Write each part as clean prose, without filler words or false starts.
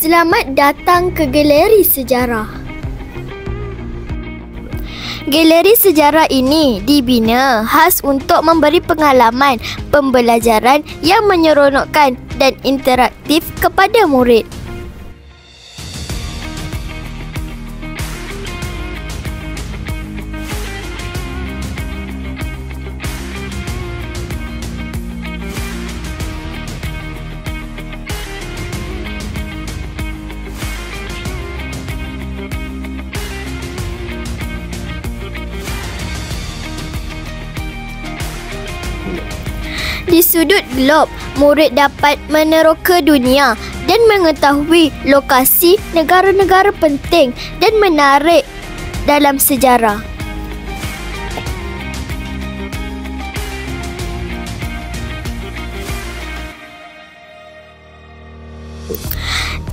Selamat datang ke Galeri Sejarah. Galeri sejarah ini dibina khas untuk memberi pengalaman pembelajaran yang menyeronokkan dan interaktif kepada murid. Di sudut glob, murid dapat meneroka dunia dan mengetahui lokasi negara-negara penting dan menarik dalam sejarah.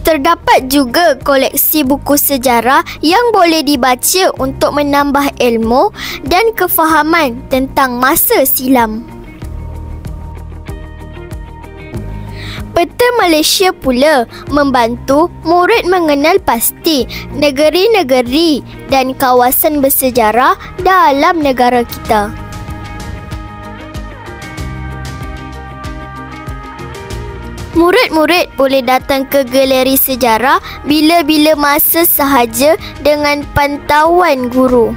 Terdapat juga koleksi buku sejarah yang boleh dibaca untuk menambah ilmu dan kefahaman tentang masa silam. Peta Malaysia pula membantu murid mengenal pasti negeri-negeri dan kawasan bersejarah dalam negara kita. Murid-murid boleh datang ke Galeri Sejarah bila-bila masa sahaja dengan pantauan guru.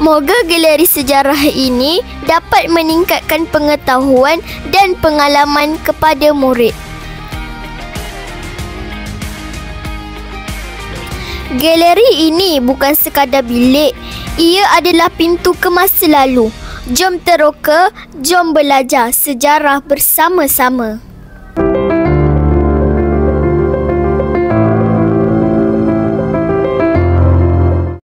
Moga galeri sejarah ini dapat meningkatkan pengetahuan dan pengalaman kepada murid. Galeri ini bukan sekadar bilik, ia adalah pintu ke masa lalu. Jom teroka, jom belajar sejarah bersama-sama.